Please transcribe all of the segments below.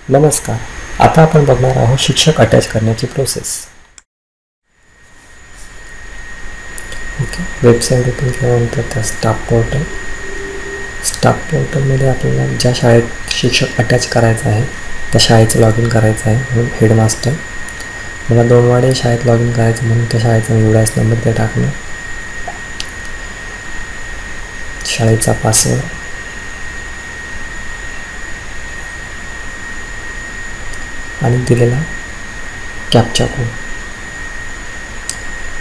नमस्कार. आता आपण बघणार आहोत शिक्षक अटॅच करण्याची प्रोसेस. ओके, वेबसाईट ओपन केल्यानंतर त्या स्टाफ पोर्टलमध्ये आपल्याला ज्या शाळेत शिक्षक अटॅच करायचं आहे त्या शाळेचं लॉग इन करायचं आहे. म्हणून हेडमास्टर, मला दोनवाडे शाळेत लॉग इन करायचं म्हणून त्या शाळेचा निवडायच नंबर ते टाकणं, शाळेचा पासवर्ड, आणि दिलेला कॅप्चा कोड.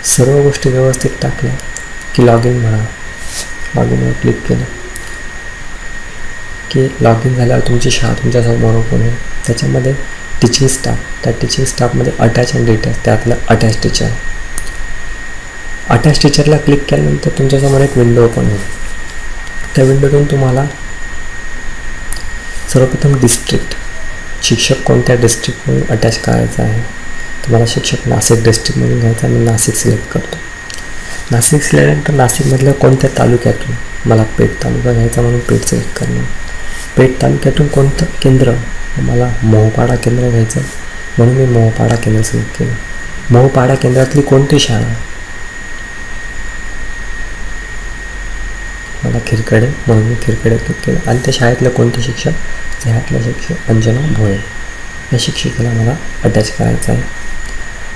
सर्व गोष्टी व्यवस्थित टाकल्या की लॉग इन म्हणा. लॉग इनवर क्लिक केलं की लॉग इन झाल्यावर तुमची शाळा तुमच्यासमोर ओपन होईल. त्याच्यामध्ये टीचिंग स्टाफ, त्या टीचिंग स्टाफमध्ये अटॅच अँड डिटॅच, त्यातलं अटॅच टीचर. अटॅच टीचरला क्लिक केल्यानंतर तुमच्यासमोर एक विंडो ओपन होईल. त्या विंडोतून तुम्हाला सर्वप्रथम डिस्ट्रिक्ट, शिक्षक कोणत्या डिस्ट्रिक्टमधून अटॅच करायचा आहे. तुम्हाला शिक्षक नाशिक डिस्ट्रिक्टमधून घ्यायचा, मी नाशिक सिलेक्ट करतो. नाशिक सिलेक्ट केल्यानंतर नाशिकमधल्या कोणत्या तालुक्यातून, मला पेठ तालुका घ्यायचा म्हणून पेठ सिलेक्ट करणं. पेठ तालुक्यातून कोणतं केंद्र, मला मोहपाडा केंद्र घ्यायचं म्हणून मी मोहपाडा केंद्र सिलेक्ट केलं. मोहपाडा केंद्रातली कोणती शाळा, मला खिरकडे म्हणून मी खिरकडे क्लिक केलं. आणि त्या शाळेतलं कोणते शिक्षक, ह्यातला शिक्षक अंजना भोये, या शिक्षिकेला मला अटॅच करायचं आहे.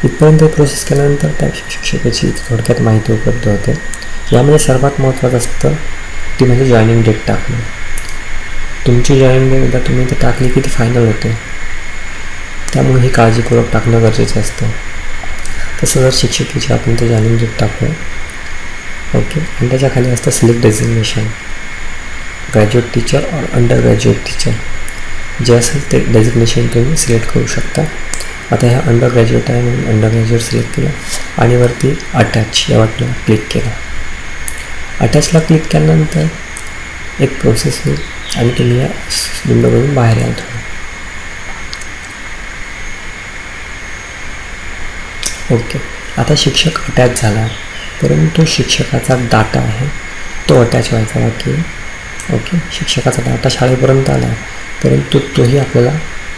इथपर्यंत प्रोसेस केल्यानंतर त्या शिक्षकाची थोडक्यात माहिती उपलब्ध होते. यामध्ये सर्वात महत्त्वाचं असतं ती म्हणजे जॉईनिंग डेट टाकणं. तुमची जॉईनिंग डेट एकदा तुम्ही इथे टाकली की ती फायनल होते, त्यामुळे ही काळजीपूर्वक टाकणं गरजेचं असतं. तसं जर शिक्षिकेची आपण ते जॉईनिंग डेट टाकू. ओके, आणि त्याच्या खाली असतं सिलेक्ट डेझिग्नेशन, ग्रॅज्युएट टीचर और अंडर ग्रॅज्युएट टीचर, जे असेल ते डेझिग्नेशन तुम्ही सिलेक्ट करू शकता. आता ह्या अंडर ग्रॅज्युएट आहे म्हणून अंडर ग्रॅज्युएट सिलेक्ट केलं आणि वरती अटॅच या बटनला क्लिक केलं. अटॅचला क्लिक केल्यानंतर एक प्रोसेस होईल आणि तुम्ही या विंडोवरून बाहेर याल. ओके, आता शिक्षक अटॅच झाला, परंतु शिक्षकाचा डाटा आहे तो अटॅच व्हायचा बाकी. ओके, शिक्षकाचा डाटा शाळेपर्यंत आला, परंतु तोही आपल्याला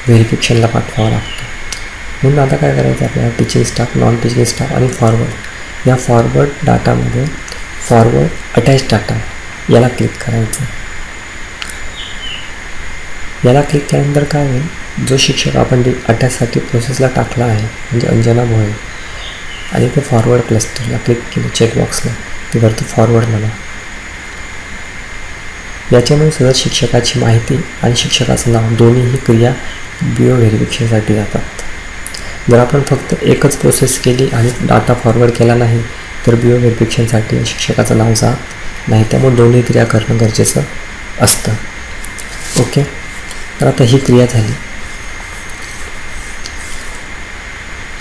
व्हेरिफिकेशनला पाठवावा लागतो. म्हणून आता काय करायचं, आपल्याला teaching staff, non teaching staff आणि फॉरवर्ड, या फॉरवर्ड डाटामध्ये फॉरवर्ड अटॅच डाटा याला क्लिक करायचं. याला क्लिक केल्यानंतर काय होईल, जो शिक्षक आपण अटॅचसाठी प्रोसेसला टाकला आहे म्हणजे अंजना भोये, आणि ते फॉरवर्ड क्लस्टरला क्लिक केलं, चेकबॉक्सला ते वरती फॉरवर्ड म्हणा. याच्यामुळे सुद्धा शिक्षकाची माहिती आणि शिक्षकाचं नाव दोन्हीही क्रिया BO व्हेरिफिकेशनसाठी जातात. जर आपण फक्त एकच प्रोसेस केली आणि डाटा फॉरवर्ड केला नाही तर BO व्हेरिफिकेशनसाठी शिक्षकाचं नाव जात नाही. त्यामुळे दोन्ही क्रिया करणं गरजेचं असतं. ओके, तर आता ही क्रिया झाली.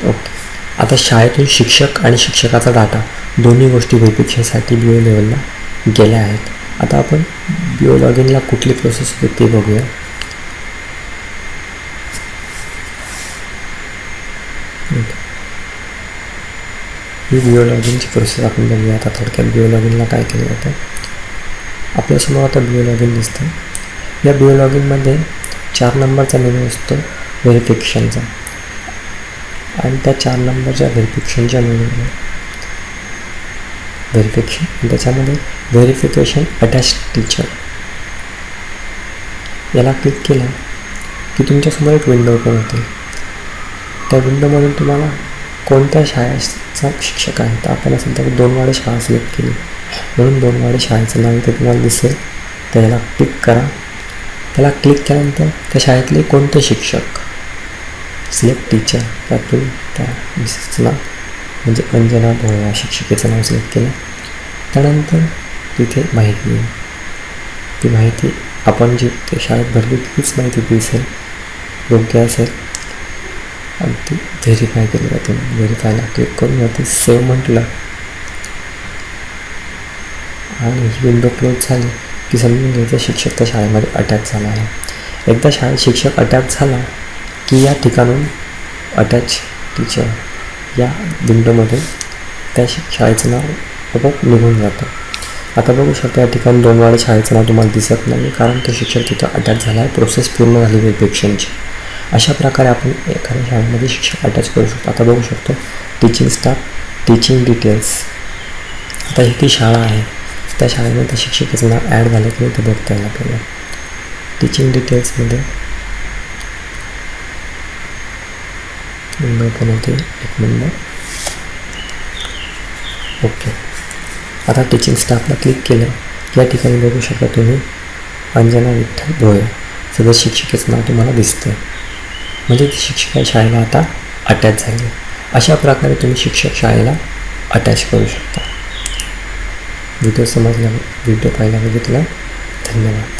ओके, आता शाळेतून शिक्षक आणि शिक्षकाचा डाटा दोन्ही गोष्टी व्हेरिफिकेशनसाठी BO लेवलला गेल्या आहेत. आता आपण BO लॉग इनला कुठली प्रोसेस होते ते बघूया. ही BO लॉग इनची प्रोसेस आपण बघूया. आता थोडक्यात BO लॉग इनला काय केलं जातं. आपल्यासमोर आता BO लॉग इन दिसतं. या BO लॉग इनमध्ये 4 नंबरचा मेनू असतो व्हेरिफिकेशनचा, आणि त्या 4 नंबरच्या व्हेरिफिकेशनच्या मेनूमध्ये व्हेरिफिकेशन, त्याच्यामध्ये व्हेरिफिकेशन अटॅच टीचर याला क्लिक केलं की तुमच्यासमोर एक विंडो ओपन होते. त्या विंडोमधून तुम्हाला कोणत्या शाळेचा शिक्षक आहे, तर आपण सध्या दोनवाडे शाळा सिलेक्ट केली म्हणून दोनवाडे शाळेचं नाव इथे तुम्हाला दिसेल. त्याला क्लिक करा. त्याला क्लिक केल्यानंतर त्या शाळेतले कोणते शिक्षक, सिलेक्ट टीचर, त्यातून त्या मिसेसचं नाव म्हणजे अंजना भोये या शिक्षिकेचं नाव सिलेक्ट केलं. त्यानंतर तिथे माहिती येईल. ती माहिती आपण जी ते शाळेत भरली तीच माहिती दिसेल, योग्य असेल आणि ती व्हेरीफाय केली जाते. व्हेरीफायला क्लिक करून वरती सेव्ह म्हटलं आणि ही विंडो क्लोज झाली की समजून घ्यायचं शिक्षक त्या शाळेमध्ये अटॅच झाला आहे. एकदा शाळेत शिक्षक अटॅच झाला की या ठिकाणून अटॅच टीचर या विंडोमध्ये त्या शाळेचं नाव आपोआप निघून जातं. आता बघू शकता या ठिकाणी दोनवाडे शाळेचं नाव तुम्हाला दिसत नाही, कारण तो शिक्षक तिथं अटॅच झाला आहे. प्रोसेस पूर्ण झाली व्हेरिफिकेशनची. अशा प्रकारे आपण एखाद्या शाळेमध्ये शिक्षक अटॅच करू शकतो. आता बघू शकतो टीचिंग स्टाफ, टीचिंग डिटेल्स. आता ही ती शाळा आहे, त्या शाळेमध्ये त्या शिक्षकाचं नाव ॲड झालं की ते बघता येईल आपल्याला. टीचिंग डिटेल्समध्ये पण होते 1 मिनिट. ओके, आता टीचिंग स्टाफला क्लिक केलं या ठिकाणी बघू शकता तुम्ही अंजना विठ्ठल भोये सगळं शिक्षिकेचं नाव तुम्हाला दिसतं. म्हणजे ती शिक्षिका शाळेला आता अटॅच झाली. अशा प्रकारे तुम्ही शिक्षक शाळेला अटॅच करू शकता. व्हिडिओ समजला, व्हिडिओ पाहिल्याबद्दल तुला धन्यवाद.